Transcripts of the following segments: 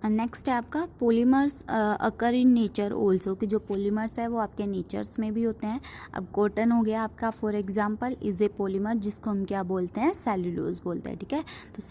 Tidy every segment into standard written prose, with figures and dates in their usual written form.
Next है आपका polymers occur in nature also, कि जो पॉलीमर्स है वो आपके नेचर्स में भी होते हैं। अब कॉटन हो गया आपका for example is a polymer, जिसको हम क्या बोलते हैं, सेल्यूलोज बोलते हैं। ठीक है, तो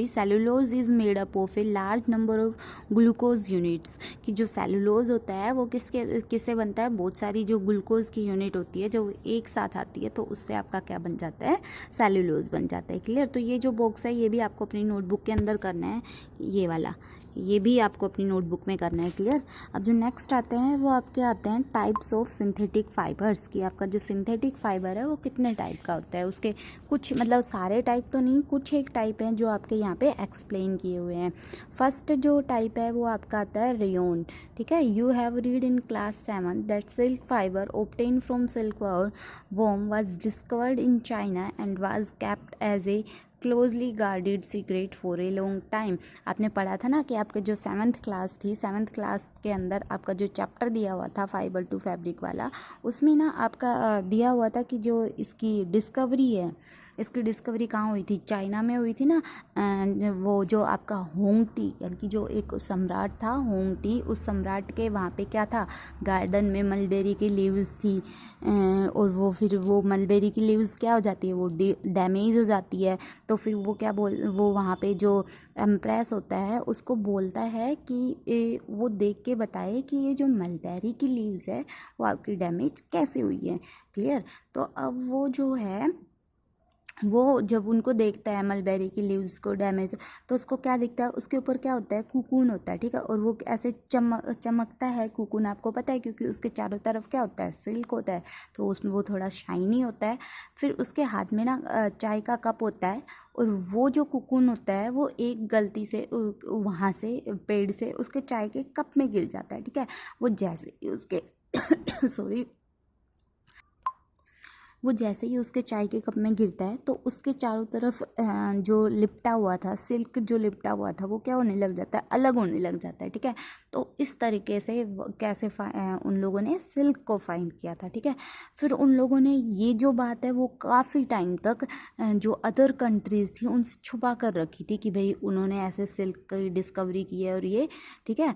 cellulose is made up of a large number of glucose units, कि जो सेल्यूलोज होता है वो किससे बनता है, बहुत सारी जो ग्लूकोज की यूनिट होती है जो एक साथ आती है, तो उससे आपका क्या बन जाता है, सेल्यूलोज बन जाता है। क्लियर। तो ये जो बॉक्स है ये भी आपको अपनी नोटबुक के अंदर करना है, ये वाला, ये भी आपको अपनी नोटबुक में करना है। क्लियर। अब जो नेक्स्ट आते हैं वो आपके आते हैं टाइप्स ऑफ सिंथेटिक फाइबर्स, की आपका जो सिंथेटिक फाइबर है वो कितने टाइप का होता है, उसके कुछ मतलब सारे टाइप तो नहीं, कुछ एक टाइप हैं जो आपके यहाँ पे एक्सप्लेन किए हुए हैं। फर्स्ट जो टाइप है वो आपका आता है रेयोन। ठीक है, you have read in class 7 that silk fibre obtain from silkworm was discovered in China and was kept as a closely guarded secret for a long time. आपने पढ़ा था ना कि आपके जो 7th क्लास थी, 7th क्लास के अंदर आपका जो चैप्टर दिया हुआ था फाइबर टू फैब्रिक वाला, उसमें ना आपका दिया हुआ था कि जो इसकी डिस्कवरी है, इसकी डिस्कवरी कहाँ हुई थी, चाइना में हुई थी ना। वो जो आपका होंग टी, यानी कि जो एक सम्राट था होंग टी, उस सम्राट के वहाँ पे क्या था, गार्डन में मलबेरी की लीव्स थी, और वो फिर वो मलबेरी की लीव्स क्या हो जाती है, वो डैमेज हो जाती है। तो फिर वो वहाँ पे जो एम्प्रेस होता है उसको बोलता है कि वो देख के बताए कि ये जो मलबेरी की लीव्स है वो आपकी डैमेज कैसे हुई है। क्लियर। तो अब वो जो है वो जब उनको देखता है मलबेरी की लीव्स को डैमेज, तो उसको क्या दिखता है, उसके ऊपर क्या होता है, कुकून होता है। ठीक है, और वो ऐसे चमकता है कुकून, आपको पता है, क्योंकि उसके चारों तरफ क्या होता है, सिल्क होता है, तो उसमें वो थोड़ा शाइनी होता है। फिर उसके हाथ में ना चाय का कप होता है, और वो जो कुकून होता है वो एक गलती से वहाँ से पेड़ से उसके चाय के कप में गिर जाता है। ठीक है, वो जैसे ही उसके सॉरी वो जैसे ही उसके चाय के कप में गिरता है तो उसके चारों तरफ जो लिपटा हुआ था, सिल्क जो लिपटा हुआ था, वो क्या होने लग जाता है, अलग होने लग जाता है। ठीक है, तो इस तरीके से कैसे उन लोगों ने सिल्क को फाइंड किया था। ठीक है, फिर उन लोगों ने ये जो बात है वो काफ़ी टाइम तक जो अदर कंट्रीज़ थी उनसे छुपा कर रखी थी कि भाई उन्होंने ऐसे सिल्क की डिस्कवरी की है और ये। ठीक है,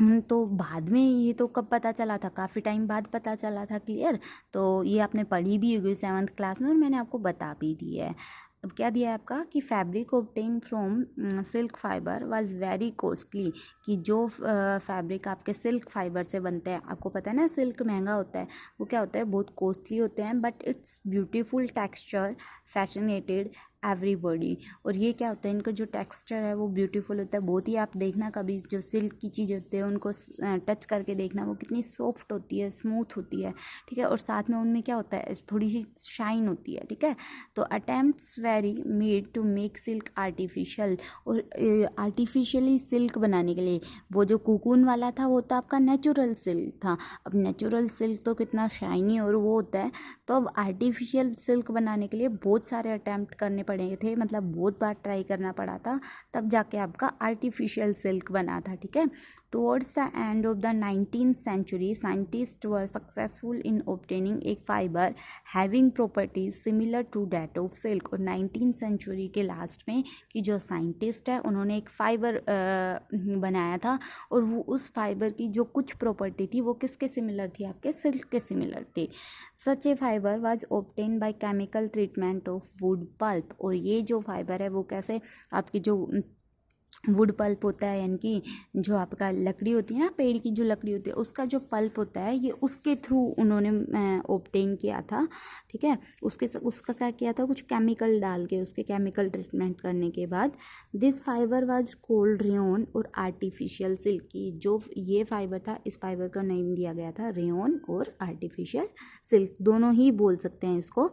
तो बाद में ये तो कब पता चला था, काफ़ी टाइम बाद पता चला था। क्लियर। तो ये आपने पढ़ी भी होगी 7th क्लास में, और मैंने आपको बता भी दी है। अब क्या दिया है आपका कि fabric obtain from silk fibre was very costly, कि जो फैब्रिक आपके सिल्क फाइबर से बनते हैं, आपको पता है ना सिल्क महंगा होता है, वो क्या होता है, बहुत कॉस्टली होते हैं, but it's beautiful texture fascinated everybody. और ये क्या होता है, इनका जो टेक्सचर है वो ब्यूटीफुल होता है बहुत ही। आप देखना कभी जो सिल्क की चीज़ होती है उनको टच करके देखना, वो कितनी सॉफ्ट होती है, स्मूथ होती है। ठीक है, और साथ में उनमें क्या होता है, थोड़ी सी शाइन होती है। ठीक है, तो attempts were made to make silk artificial, और आर्टिफिशियली सिल्क बनाने के लिए, वो जो कुकून वाला था वो तो आपका नेचुरल सिल्क था। अब नेचुरल सिल्क तो कितना शाइनी और वो होता है, तो अब आर्टिफिशियल सिल्क बनाने के लिए बहुत सारे अटैम्प्ट करने पड़े थे, मतलब बहुत बार ट्राई करना पड़ा था, तब जाके आपका आर्टिफिशियल सिल्क बना था। ठीक है, towards the end of the 19th century scientist were successful in obtaining एक fibre having properties similar to that of silk. और 19th century के लास्ट में कि जो साइंटिस्ट है उन्होंने एक फाइबर बनाया था, और वो उस फाइबर की जो कुछ प्रॉपर्टी थी वो किसके सिमिलर थी, आपके सिल्क के सिमिलर थी। Such a fibre was obtain by chemical treatment of wood pulp. और ये जो फाइबर है वो कैसे, आपकी जो वुड पल्प होता है, यानी कि जो आपका लकड़ी होती है ना, पेड़ की जो लकड़ी होती है उसका जो पल्प होता है, ये उसके थ्रू उन्होंने ऑब्टेन किया था। ठीक है, उसका क्या किया था, कुछ केमिकल डाल के, उसके केमिकल ट्रीटमेंट करने के बाद this fibre was cold rayon और आर्टिफिशियल सिल्क। की जो ये फाइबर था, इस फाइबर का नेम दिया गया था रेयन और आर्टिफिशियल सिल्क, दोनों ही बोल सकते हैं इसको।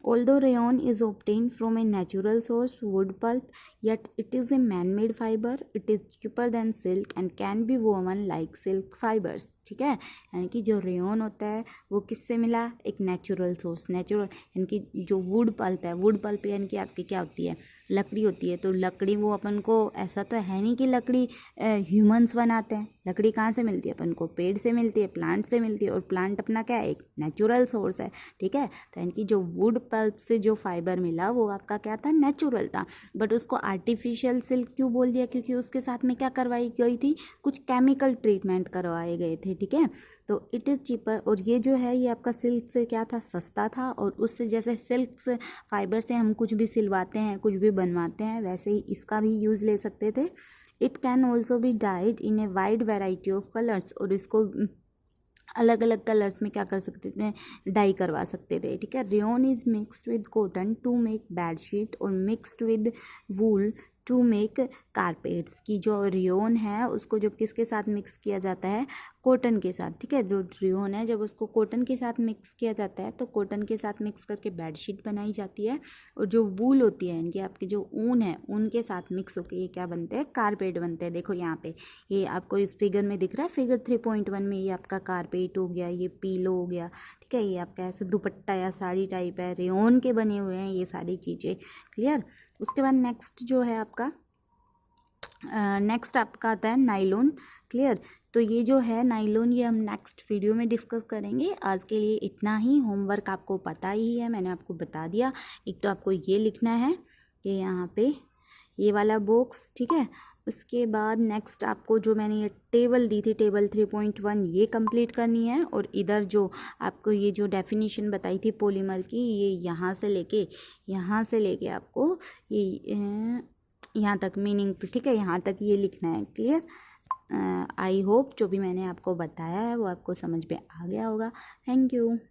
Although rayon is obtained from a natural source, wood pulp, yet it is a man-made fiber. It is cheaper than silk and can be woven like silk fibers. ठीक है, यानी कि जो रेयन होता है वो किससे मिला, एक नेचुरल सोर्स, नेचुरल यानी कि जो वुड पल्प है, वुड पल्प यानी कि आपकी क्या होती है, लकड़ी होती है, तो लकड़ी वो अपन को ऐसा तो है नहीं कि लकड़ी ह्यूमंस बनाते हैं। लकड़ी कहाँ से मिलती है अपन को? पेड़ से मिलती है, प्लांट से मिलती है, और प्लांट अपना क्या है? एक नेचुरल सोर्स है, ठीक है। तो यानी कि जो वुड पल्प से जो फाइबर मिला वो आपका क्या था? नेचुरल था। बट उसको आर्टिफिशियल सिल्क क्यों बोल दिया? क्योंकि उसके साथ में क्या करवाई गई थी? कुछ केमिकल ट्रीटमेंट करवाए गए थे, ठीक है। तो इट इज़ चीपर। और ये जो है ये आपका सिल्क से क्या था? सस्ता था। और उससे जैसे सिल्क से फाइबर से हम कुछ भी सिलवाते हैं, कुछ भी बनवाते हैं, वैसे ही इसका भी यूज़ ले सकते थे। It can also be died in a wide variety of colours, और इसको अलग अलग कलर्स में क्या कर सकते थे? डाई करवा सकते थे, ठीक है। Rayon is mixed with cotton to make bedsheet, और mixed with wool to make carpets. की जो रेयन है उसको जब किसके साथ मिक्स किया जाता है? कॉटन के साथ, ठीक है। जो रेयन है जब उसको कॉटन के साथ मिक्स किया जाता है तो कॉटन के साथ मिक्स करके बेडशीट बनाई जाती है। और जो वूल होती है इनकी, आपकी जो ऊन है, ऊन के साथ मिक्स होकर ये क्या बनते हैं? कारपेट बनते हैं। देखो यहाँ पे ये आपको इस फिगर में दिख रहा है, फिगर 3.1 में। ये आपका कारपेट हो गया, ये पीलो हो गया, ठीक है। ये आपका ऐसे दुपट्टा या साड़ी टाइप है, रेयन के बने हुए हैं ये सारी चीज़ें, क्लियर। उसके बाद नेक्स्ट जो है आपका नेक्स्ट आपका आता है नाइलॉन, क्लियर। तो ये जो है नाइलॉन, ये हम नेक्स्ट वीडियो में डिस्कस करेंगे। आज के लिए इतना ही। होमवर्क आपको पता ही है, मैंने आपको बता दिया। एक तो आपको ये लिखना है, ये यहाँ पे ये वाला बॉक्स, ठीक है। उसके बाद नेक्स्ट आपको जो मैंने ये टेबल दी थी, टेबल 3.1, ये कंप्लीट करनी है। और इधर जो आपको ये जो डेफिनेशन बताई थी पॉलीमर की, ये यहाँ से लेके आपको ये यहाँ तक मीनिंग, ठीक है, यहाँ तक ये लिखना है, क्लियर। आई होप जो भी मैंने आपको बताया है वो आपको समझ में आ गया होगा। Thank you.